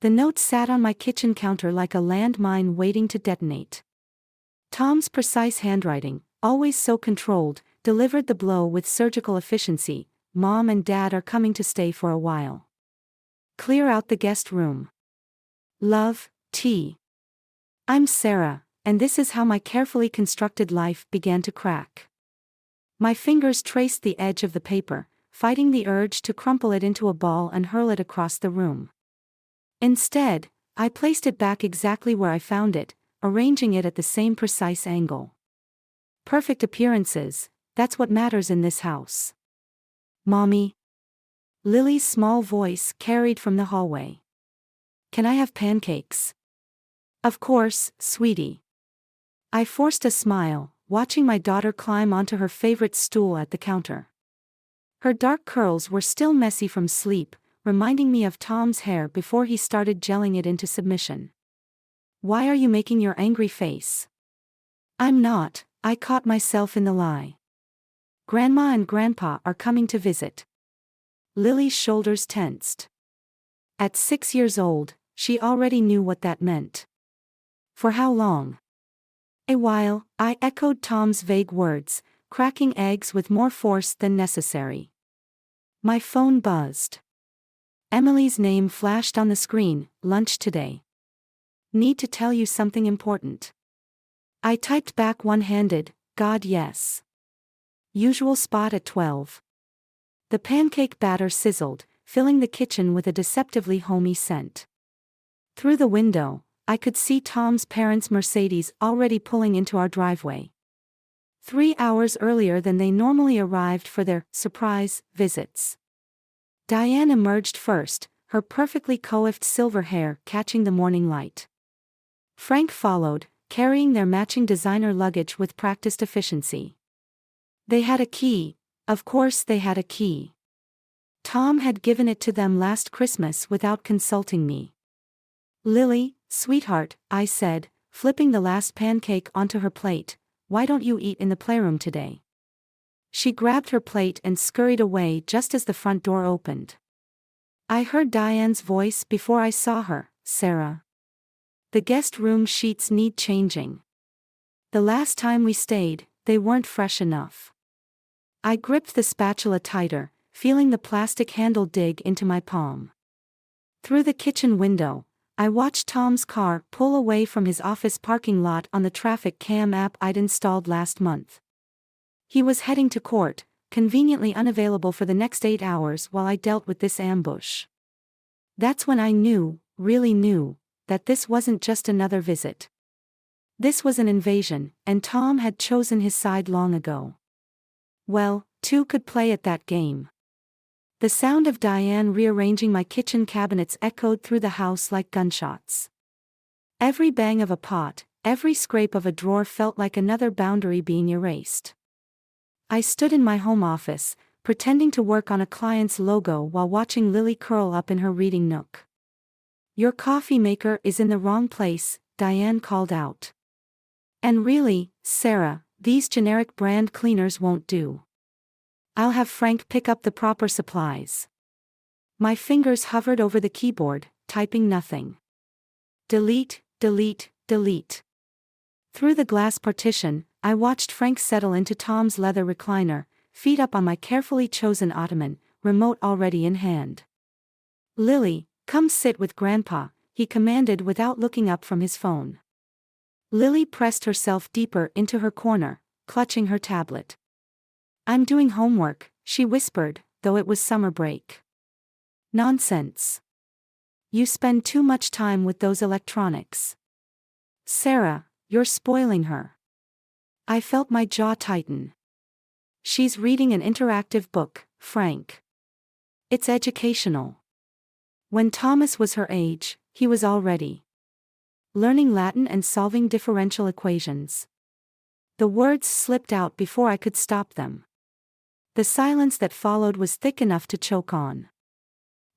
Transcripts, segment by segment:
The note sat on my kitchen counter like a landmine waiting to detonate. Tom's precise handwriting, always so controlled, delivered the blow with surgical efficiency. Mom and Dad are coming to stay for a while. Clear out the guest room. Love, T. I'm Sarah, and this is how my carefully constructed life began to crack. My fingers traced the edge of the paper, fighting the urge to crumple it into a ball and hurl it across the room. Instead, I placed it back exactly where I found it, arranging it at the same precise angle. Perfect appearances, that's what matters in this house. Mommy? Lily's small voice carried from the hallway. Can I have pancakes? Of course, sweetie. I forced a smile, watching my daughter climb onto her favorite stool at the counter. Her dark curls were still messy from sleep, reminding me of Tom's hair before he started gelling it into submission. Why are you making your angry face? I'm not, I caught myself in the lie. Grandma and Grandpa are coming to visit. Lily's shoulders tensed. At 6 years old, she already knew what that meant. For how long? A while, I echoed Tom's vague words, cracking eggs with more force than necessary. My phone buzzed. Emily's name flashed on the screen. Lunch today. Need to tell you something important. I typed back one-handed, God yes. Usual spot at 12. The pancake batter sizzled, filling the kitchen with a deceptively homey scent. Through the window, I could see Tom's parents' Mercedes already pulling into our driveway. 3 hours earlier than they normally arrived for their surprise visits. Diane emerged first, her perfectly coiffed silver hair catching the morning light. Frank followed, carrying their matching designer luggage with practiced efficiency. They had a key, of course they had a key. Tom had given it to them last Christmas without consulting me. Lily, sweetheart, I said, flipping the last pancake onto her plate, why don't you eat in the playroom today? She grabbed her plate and scurried away just as the front door opened. I heard Diane's voice before I saw her, Sarah. The guest room sheets need changing. The last time we stayed, they weren't fresh enough. I gripped the spatula tighter, feeling the plastic handle dig into my palm. Through the kitchen window, I watched Tom's car pull away from his office parking lot on the traffic cam app I'd installed last month. He was heading to court, conveniently unavailable for the next 8 hours while I dealt with this ambush. That's when I knew, really knew, that this wasn't just another visit. This was an invasion, and Tom had chosen his side long ago. Well, two could play at that game. The sound of Diane rearranging my kitchen cabinets echoed through the house like gunshots. Every bang of a pot, every scrape of a drawer felt like another boundary being erased. I stood in my home office, pretending to work on a client's logo while watching Lily curl up in her reading nook. Your coffee maker is in the wrong place, Diane called out. And really, Sarah, these generic brand cleaners won't do. I'll have Frank pick up the proper supplies. My fingers hovered over the keyboard, typing nothing. Delete, delete, delete. Through the glass partition, I watched Frank settle into Tom's leather recliner, feet up on my carefully chosen ottoman, remote already in hand. Lily, come sit with Grandpa, he commanded without looking up from his phone. Lily pressed herself deeper into her corner, clutching her tablet. I'm doing homework, she whispered, though it was summer break. Nonsense. You spend too much time with those electronics. Sarah, you're spoiling her. I felt my jaw tighten. She's reading an interactive book, Frank. It's educational. When Thomas was her age, he was already learning Latin and solving differential equations. The words slipped out before I could stop them. The silence that followed was thick enough to choke on.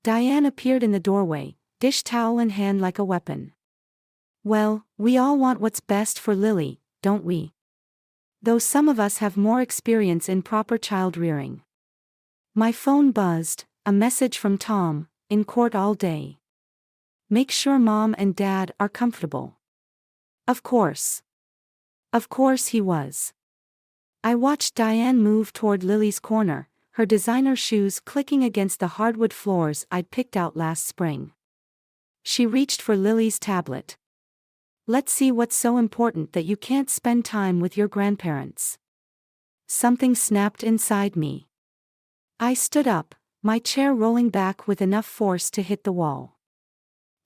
Diane appeared in the doorway, dish towel in hand like a weapon. Well, we all want what's best for Lily, don't we? Though some of us have more experience in proper child rearing. My phone buzzed, a message from Tom, in court all day. Make sure Mom and Dad are comfortable. Of course. Of course he was. I watched Diane move toward Lily's corner, her designer shoes clicking against the hardwood floors I'd picked out last spring. She reached for Lily's tablet. Let's see what's so important that you can't spend time with your grandparents. Something snapped inside me. I stood up, my chair rolling back with enough force to hit the wall.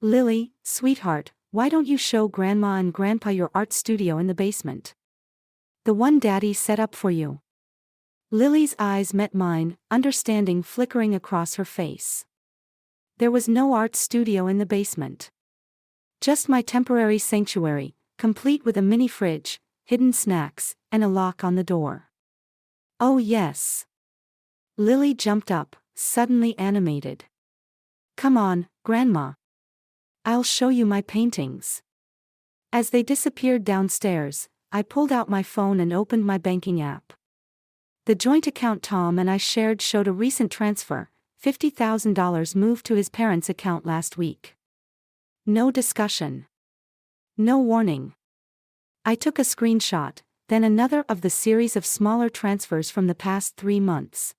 Lily, sweetheart, why don't you show Grandma and Grandpa your art studio in the basement? The one Daddy set up for you. Lily's eyes met mine, understanding flickering across her face. There was no art studio in the basement. Just my temporary sanctuary, complete with a mini fridge, hidden snacks, and a lock on the door. Oh yes. Lily jumped up, suddenly animated. Come on, Grandma. I'll show you my paintings. As they disappeared downstairs, I pulled out my phone and opened my banking app. The joint account Tom and I shared showed a recent transfer, $50,000 moved to his parents' account last week. No discussion. No warning. I took a screenshot, then another of the series of smaller transfers from the past 3 months.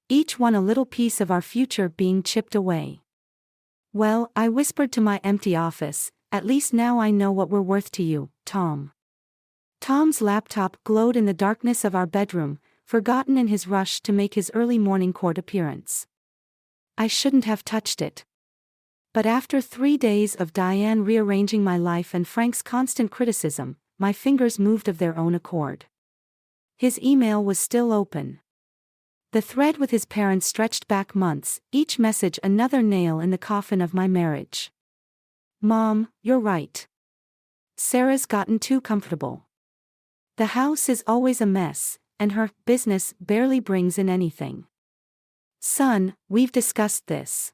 Each one a little piece of our future being chipped away. Well, I whispered to my empty office, at least now I know what we're worth to you, Tom. Tom's laptop glowed in the darkness of our bedroom, forgotten in his rush to make his early morning court appearance. I shouldn't have touched it. But after 3 days of Diane rearranging my life and Frank's constant criticism, my fingers moved of their own accord. His email was still open. The thread with his parents stretched back months, each message another nail in the coffin of my marriage. Mom, you're right. Sarah's gotten too comfortable. The house is always a mess, and her business barely brings in anything. Son, we've discussed this.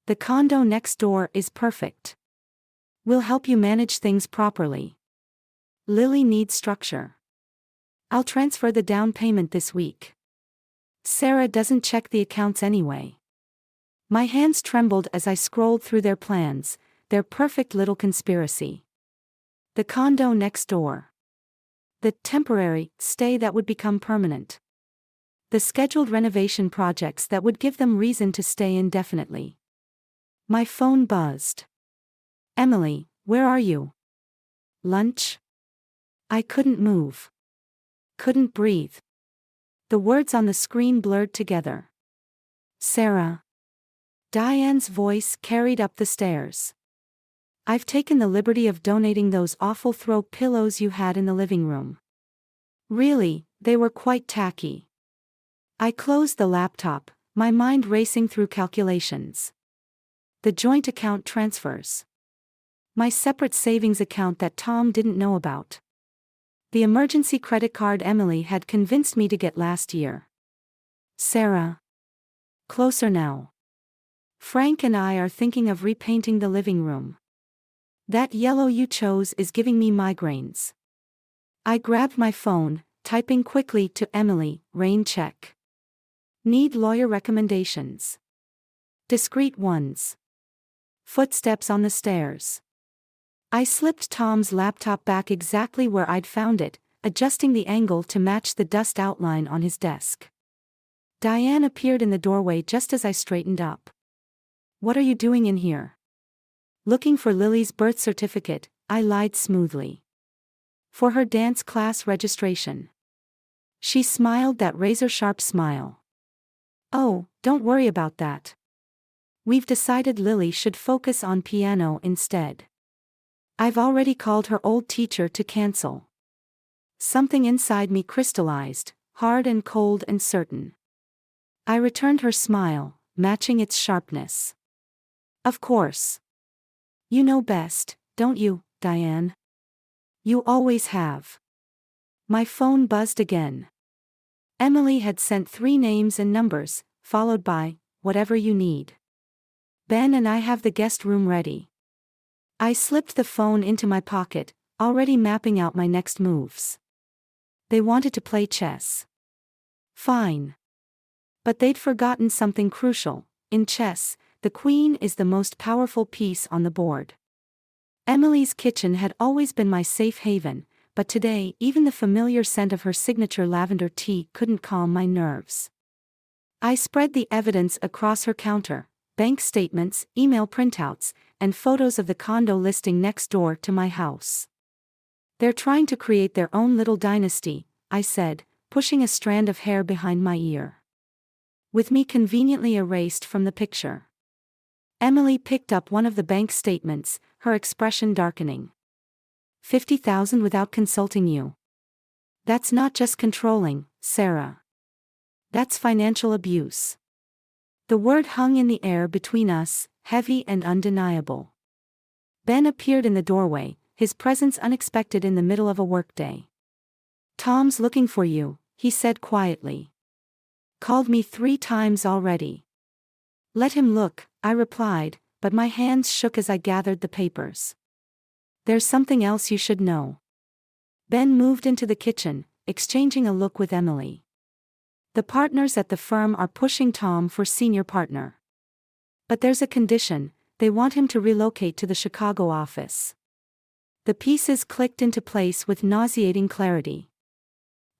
The condo next door is perfect. We'll help you manage things properly. Lily needs structure. I'll transfer the down payment this week. Sarah doesn't check the accounts anyway. My hands trembled as I scrolled through their plans, their perfect little conspiracy. The condo next door. The temporary stay that would become permanent. The scheduled renovation projects that would give them reason to stay indefinitely. My phone buzzed. Emily, where are you? Lunch? I couldn't move. Couldn't breathe. The words on the screen blurred together. Sarah. Diane's voice carried up the stairs. I've taken the liberty of donating those awful throw pillows you had in the living room. Really, they were quite tacky. I closed the laptop, my mind racing through calculations. The joint account transfers. My separate savings account that Tom didn't know about. The emergency credit card Emily had convinced me to get last year. Sarah. Closer now. Frank and I are thinking of repainting the living room. That yellow you chose is giving me migraines. I grabbed my phone, typing quickly to Emily, rain check. Need lawyer recommendations. Discreet ones. Footsteps on the stairs. I slipped Tom's laptop back exactly where I'd found it, adjusting the angle to match the dust outline on his desk. Diane appeared in the doorway just as I straightened up. What are you doing in here? Looking for Lily's birth certificate, I lied smoothly. For her dance class registration. She smiled that razor-sharp smile. Oh, don't worry about that. We've decided Lily should focus on piano instead. I've already called her old teacher to cancel. Something inside me crystallized, hard and cold and certain. I returned her smile, matching its sharpness. Of course. You know best, don't you, Diane? You always have. My phone buzzed again. Emily had sent 3 names and numbers, followed by, whatever you need. Ben and I have the guest room ready. I slipped the phone into my pocket, already mapping out my next moves. They wanted to play chess. Fine. But they'd forgotten something crucial. In chess, the queen is the most powerful piece on the board. Emily's kitchen had always been my safe haven, but today even the familiar scent of her signature lavender tea couldn't calm my nerves. I spread the evidence across her counter: bank statements, email printouts, and photos of the condo listing next door to my house. "They're trying to create their own little dynasty," I said, pushing a strand of hair behind my ear. With me conveniently erased from the picture. Emily picked up one of the bank statements, her expression darkening. "50,000 without consulting you. That's not just controlling, Sarah. That's financial abuse." The word hung in the air between us, heavy and undeniable. Ben appeared in the doorway, his presence unexpected in the middle of a workday. "Tom's looking for you," he said quietly. "Called me 3 times already." "Let him look," I replied, but my hands shook as I gathered the papers. "There's something else you should know." Ben moved into the kitchen, exchanging a look with Emily. "The partners at the firm are pushing Tom for senior partner. But there's a condition: they want him to relocate to the Chicago office." The pieces clicked into place with nauseating clarity.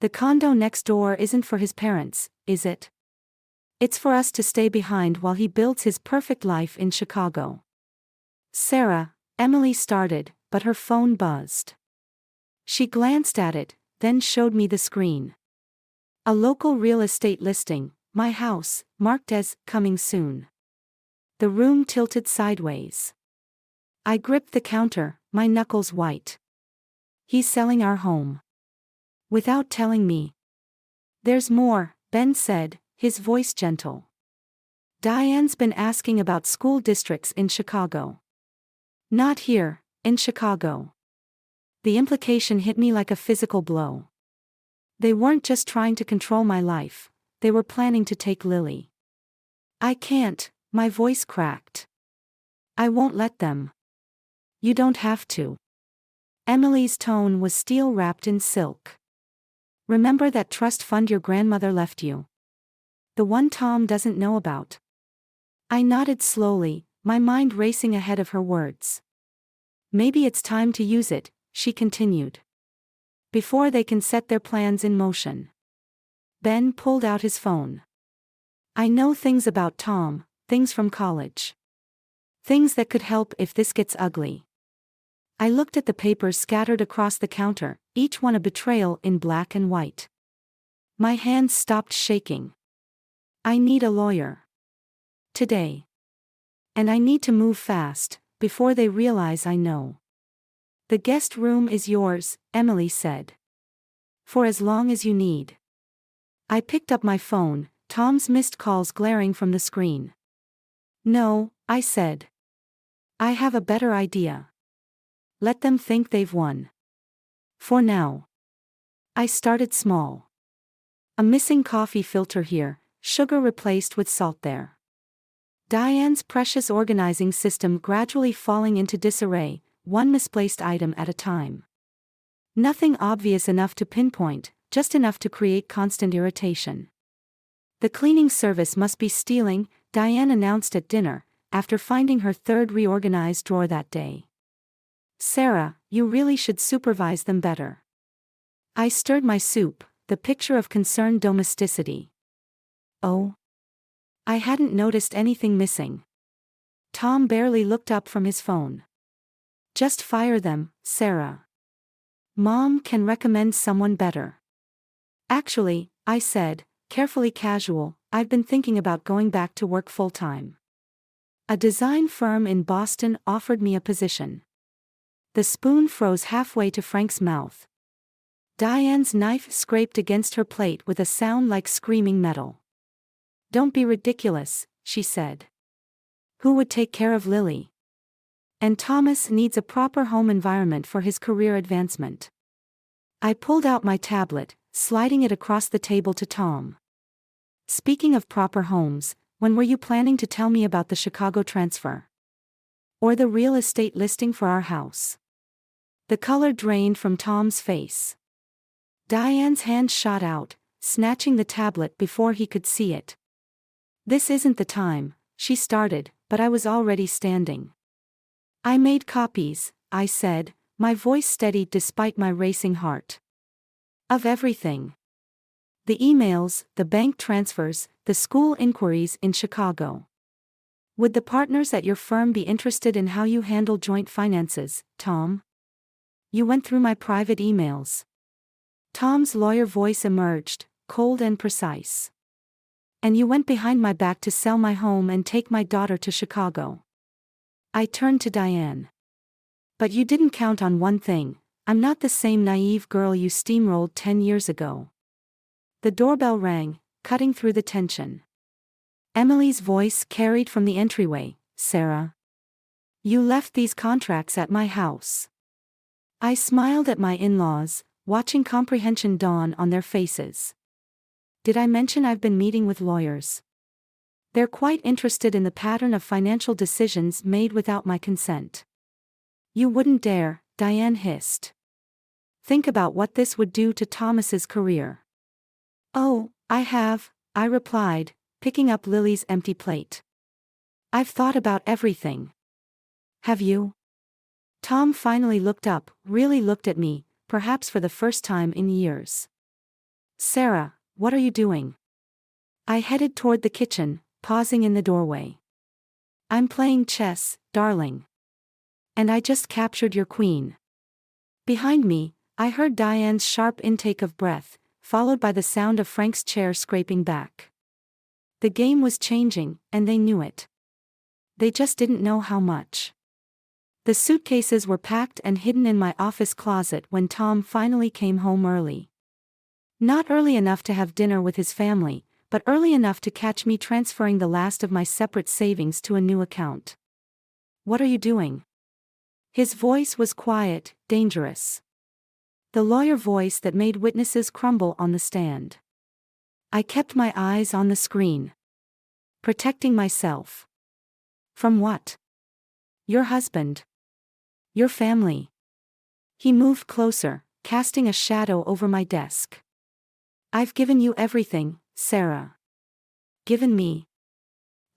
"The condo next door isn't for his parents, is it? It's for us to stay behind while he builds his perfect life in Chicago." "Sarah," Emily started, but her phone buzzed. She glanced at it, then showed me the screen. A local real estate listing, my house, marked as "coming soon." The room tilted sideways. I gripped the counter, my knuckles white. "He's selling our home. Without telling me." "There's more," Ben said, his voice gentle. "Diane's been asking about school districts in Chicago." "Not here, in Chicago." The implication hit me like a physical blow. They weren't just trying to control my life, they were planning to take Lily. "I can't," my voice cracked. "I won't let them." "You don't have to." Emily's tone was steel wrapped in silk. "Remember that trust fund your grandmother left you? The one Tom doesn't know about?" I nodded slowly, my mind racing ahead of her words. "Maybe it's time to use it," she continued. "Before they can set their plans in motion." Ben pulled out his phone. "I know things about Tom, things from college. Things that could help if this gets ugly." I looked at the papers scattered across the counter, each one a betrayal in black and white. My hands stopped shaking. I need a lawyer. Today. And I need to move fast, before they realize I know. "The guest room is yours," Emily said. "For as long as you need." I picked up my phone, Tom's missed calls glaring from the screen. "No," I said. "I have a better idea. Let them think they've won. For now." I started small. A missing coffee filter here, sugar replaced with salt there. Diane's precious organizing system gradually falling into disarray, one misplaced item at a time. Nothing obvious enough to pinpoint, just enough to create constant irritation. "The cleaning service must be stealing," Diane announced at dinner, after finding her 3rd reorganized drawer that day. "Sarah, you really should supervise them better." I stirred my soup, the picture of concerned domesticity. "Oh?" I hadn't noticed anything missing. Tom barely looked up from his phone. "Just fire them, Sarah. Mom can recommend someone better." "Actually," I said, carefully casual, "I've been thinking about going back to work full-time. A design firm in Boston offered me a position." The spoon froze halfway to Frank's mouth. Diane's knife scraped against her plate with a sound like screaming metal. "Don't be ridiculous," she said. "Who would take care of Lily? And Thomas needs a proper home environment for his career advancement." I pulled out my tablet, sliding it across the table to Tom. "Speaking of proper homes, when were you planning to tell me about the Chicago transfer? Or the real estate listing for our house?" The color drained from Tom's face. Diane's hand shot out, snatching the tablet before he could see it. "This isn't the time," she started, but I was already standing. I made copies, I said, my voice steady despite my racing heart. Of everything. The emails, the bank transfers, the school inquiries in Chicago. Would the partners at your firm be interested in how you handle joint finances, Tom? You went through my private emails. Tom's lawyer voice emerged, cold and precise. And you went behind my back to sell my home and take my daughter to Chicago. I turned to Diane. But you didn't count on one thing: I'm not the same naive girl you steamrolled 10 years ago. The doorbell rang, cutting through the tension. Emily's voice carried from the entryway, "Sarah. You left these contracts at my house." I smiled at my in-laws, watching comprehension dawn on their faces. Did I mention I've been meeting with lawyers? They're quite interested in the pattern of financial decisions made without my consent. You wouldn't dare, Diane hissed. Think about what this would do to Thomas's career. Oh, I have, I replied, picking up Lily's empty plate. I've thought about everything. Have you? Tom finally looked up, really looked at me, perhaps for the first time in years. Sarah, what are you doing? I headed toward the kitchen, pausing in the doorway. I'm playing chess, darling. And I just captured your queen. Behind me, I heard Diane's sharp intake of breath, followed by the sound of Frank's chair scraping back. The game was changing, and they knew it. They just didn't know how much. The suitcases were packed and hidden in my office closet when Tom finally came home early. Not early enough to have dinner with his family, but early enough to catch me transferring the last of my separate savings to a new account. What are you doing? His voice was quiet, dangerous. The lawyer voice that made witnesses crumble on the stand. I kept my eyes on the screen. Protecting myself. From what? Your husband. Your family. He moved closer, casting a shadow over my desk. I've given you everything, Sarah. Given me.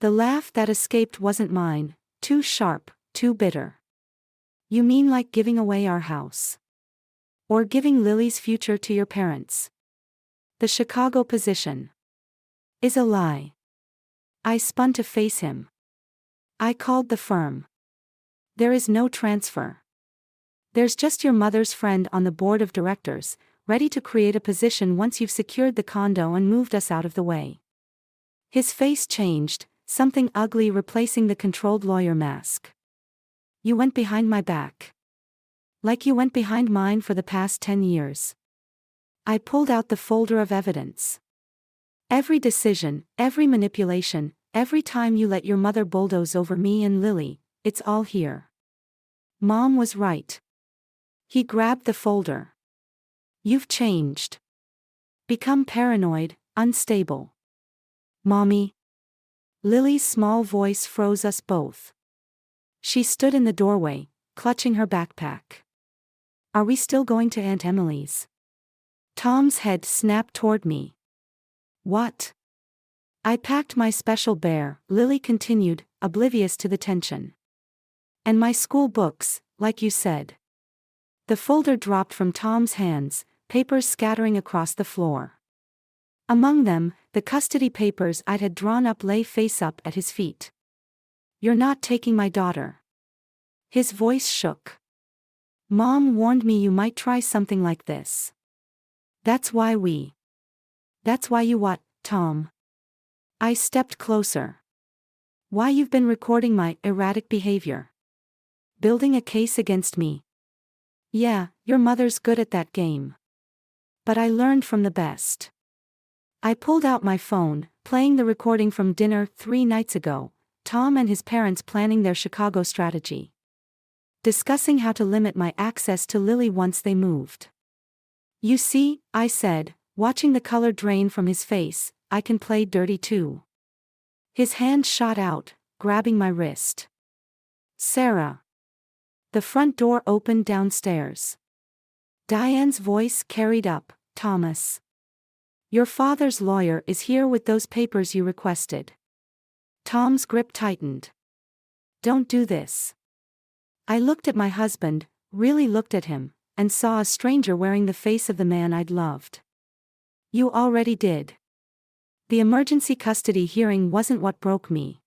The laugh that escaped wasn't mine, too sharp, too bitter. You mean like giving away our house? Or giving Lily's future to your parents? The Chicago position is a lie. I spun to face him. I called the firm. There is no transfer. There's just your mother's friend on the board of directors, ready to create a position once you've secured the condo and moved us out of the way. His face changed, something ugly replacing the controlled lawyer mask. You went behind my back. Like you went behind mine for the past 10 years. I pulled out the folder of evidence. Every decision, every manipulation, every time you let your mother bulldoze over me and Lily, it's all here. Mom was right. He grabbed the folder. You've changed. Become paranoid, unstable. Mommy. Lily's small voice froze us both. She stood in the doorway, clutching her backpack. Are we still going to Aunt Emily's? Tom's head snapped toward me. What? I packed my special bear, Lily continued, oblivious to the tension. And my school books, like you said. The folder dropped from Tom's hands, papers scattering across the floor. Among them, the custody papers I had drawn up lay face up at his feet. You're not taking my daughter. His voice shook. Mom warned me you might try something like this. That's why you what, Tom? I stepped closer. Why you've been recording my erratic behavior. Building a case against me. Yeah, your mother's good at that game. But I learned from the best. I pulled out my phone, playing the recording from dinner 3 nights ago, Tom and his parents planning their Chicago strategy. Discussing how to limit my access to Lily once they moved. You see, I said, watching the color drain from his face, I can play dirty too. His hand shot out, grabbing my wrist. Sarah. The front door opened downstairs. Diane's voice carried up, Thomas. Your father's lawyer is here with those papers you requested. Tom's grip tightened. Don't do this. I looked at my husband, really looked at him, and saw a stranger wearing the face of the man I'd loved. You already did. The emergency custody hearing wasn't what broke me.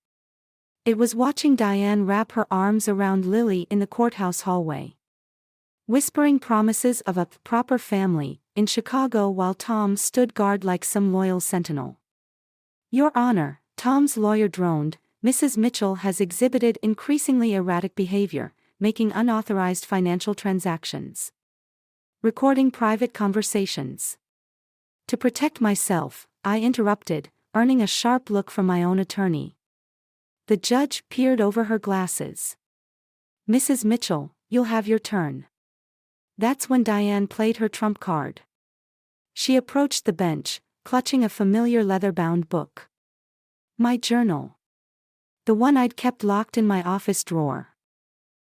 It was watching Diane wrap her arms around Lily in the courthouse hallway, whispering promises of a proper family in Chicago while Tom stood guard like some loyal sentinel. Your Honor, Tom's lawyer droned, Mrs. Mitchell has exhibited increasingly erratic behavior, making unauthorized financial transactions, recording private conversations. To protect myself, I interrupted, earning a sharp look from my own attorney. The judge peered over her glasses. Mrs. Mitchell, you'll have your turn. That's when Diane played her trump card. She approached the bench, clutching a familiar leather-bound book. My journal. The one I'd kept locked in my office drawer.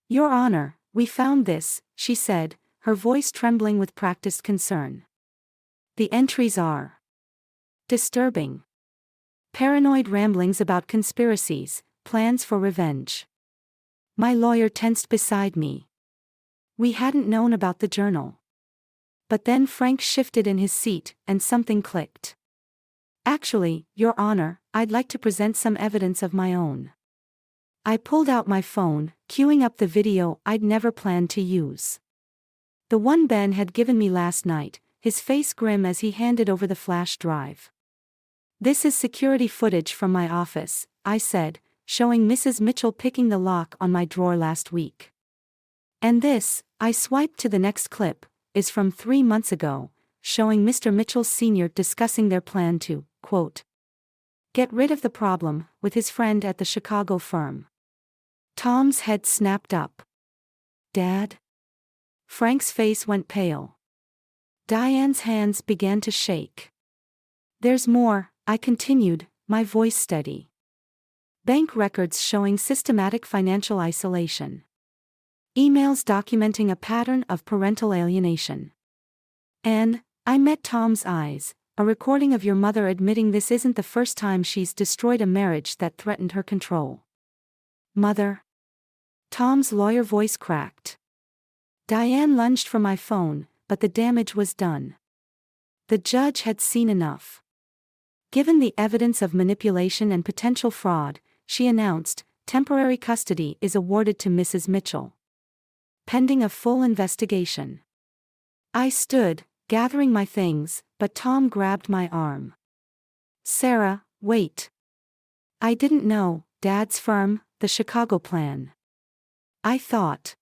Your Honor, we found this, she said, her voice trembling with practiced concern. The entries are disturbing. Paranoid ramblings about conspiracies, plans for revenge. My lawyer tensed beside me. We hadn't known about the journal. But then Frank shifted in his seat, and something clicked. Actually, Your Honor, I'd like to present some evidence of my own. I pulled out my phone, queuing up the video I'd never planned to use. The one Ben had given me last night, his face grim as he handed over the flash drive. This is security footage from my office, I said, showing Mrs. Mitchell picking the lock on my drawer last week. And this, I swiped to the next clip, is from 3 months ago, showing Mr. Mitchell Sr. discussing their plan to, quote, get rid of the problem, with his friend at the Chicago firm. Tom's head snapped up. Dad? Frank's face went pale. Diane's hands began to shake. There's more, I continued, my voice steady. Bank records showing systematic financial isolation. Emails documenting a pattern of parental alienation. And, I met Tom's eyes, a recording of your mother admitting this isn't the first time she's destroyed a marriage that threatened her control. Mother? Tom's lawyer voice cracked. Diane lunged for my phone, but the damage was done. The judge had seen enough. Given the evidence of manipulation and potential fraud, she announced, temporary custody is awarded to Mrs. Mitchell, pending a full investigation. I stood, gathering my things, but Tom grabbed my arm. Sarah, wait. I didn't know, Dad's firm, the Chicago plan. I thought.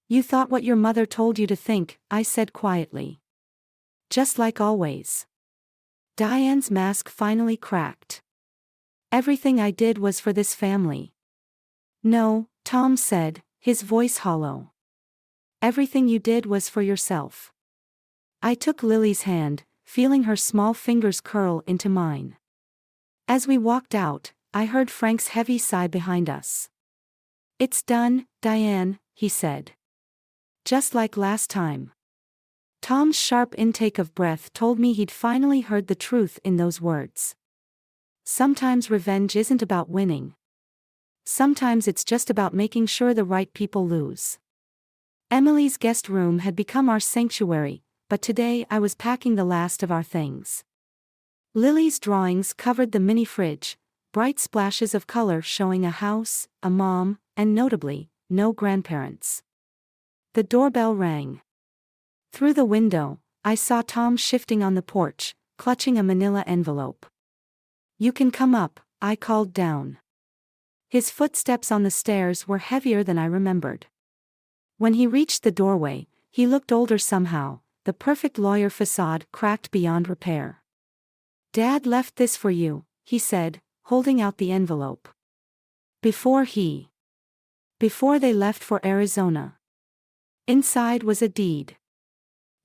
You thought what your mother told you to think, I said quietly. Just like always. Diane's mask finally cracked. Everything I did was for this family. No, Tom said, his voice hollow. Everything you did was for yourself. I took Lily's hand, feeling her small fingers curl into mine. As we walked out, I heard Frank's heavy sigh behind us. It's done, Diane, he said. Just like last time. Tom's sharp intake of breath told me he'd finally heard the truth in those words. Sometimes revenge isn't about winning. Sometimes it's just about making sure the right people lose. Emily's guest room had become our sanctuary, but today I was packing the last of our things. Lily's drawings covered the mini fridge, bright splashes of color showing a house, a mom, and notably, no grandparents. The doorbell rang. Through the window, I saw Tom shifting on the porch, clutching a manila envelope. You can come up, I called down. His footsteps on the stairs were heavier than I remembered. When he reached the doorway, he looked older somehow, the perfect lawyer facade cracked beyond repair. Dad left this for you, he said, holding out the envelope. Before they left for Arizona. Inside was a deed.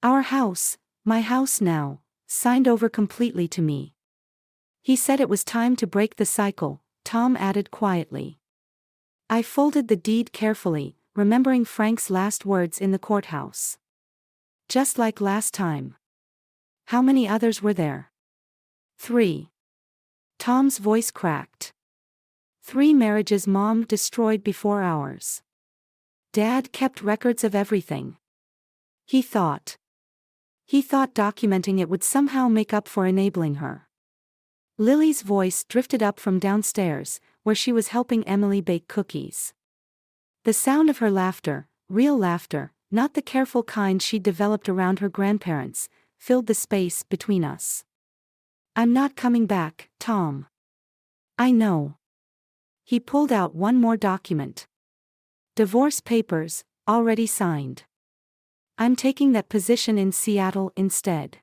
Our house, my house now, signed over completely to me. He said it was time to break the cycle, Tom added quietly. I folded the deed carefully, remembering Frank's last words in the courthouse. Just like last time. How many others were there? 3. Tom's voice cracked. 3 marriages Mom destroyed before ours. Dad kept records of everything. He thought documenting it would somehow make up for enabling her. Lily's voice drifted up from downstairs, where she was helping Emily bake cookies. The sound of her laughter, real laughter, not the careful kind she'd developed around her grandparents, filled the space between us. I'm not coming back, Tom. I know. He pulled out one more document. Divorce papers, already signed. I'm taking that position in Seattle instead.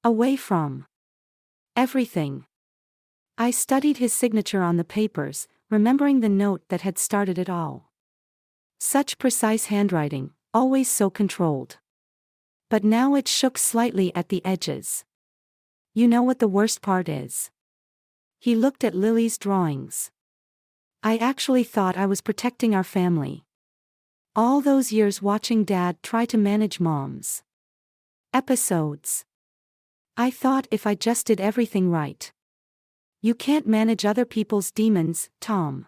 Away from everything. I studied his signature on the papers, remembering the note that had started it all. Such precise handwriting, always so controlled. But now it shook slightly at the edges. You know what the worst part is? He looked at Lily's drawings. I actually thought I was protecting our family. All those years watching Dad try to manage Mom's episodes. I thought if I just did everything right. You can't manage other people's demons, Tom.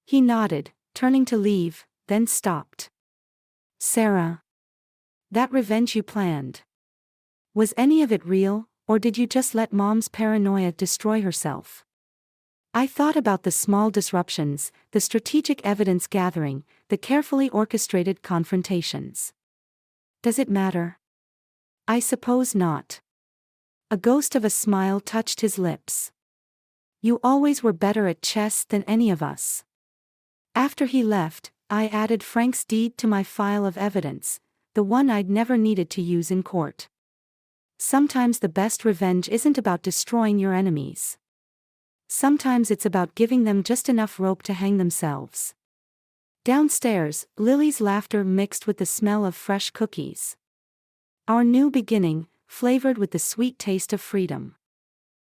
He nodded, turning to leave, then stopped. Sarah. That revenge you planned. Was any of it real, or did you just let Mom's paranoia destroy herself? I thought about the small disruptions, the strategic evidence gathering, the carefully orchestrated confrontations. Does it matter? I suppose not. A ghost of a smile touched his lips. You always were better at chess than any of us. After he left, I added Frank's deed to my file of evidence, the one I'd never needed to use in court. Sometimes the best revenge isn't about destroying your enemies. Sometimes it's about giving them just enough rope to hang themselves. Downstairs, Lily's laughter mixed with the smell of fresh cookies. Our new beginning, flavored with the sweet taste of freedom.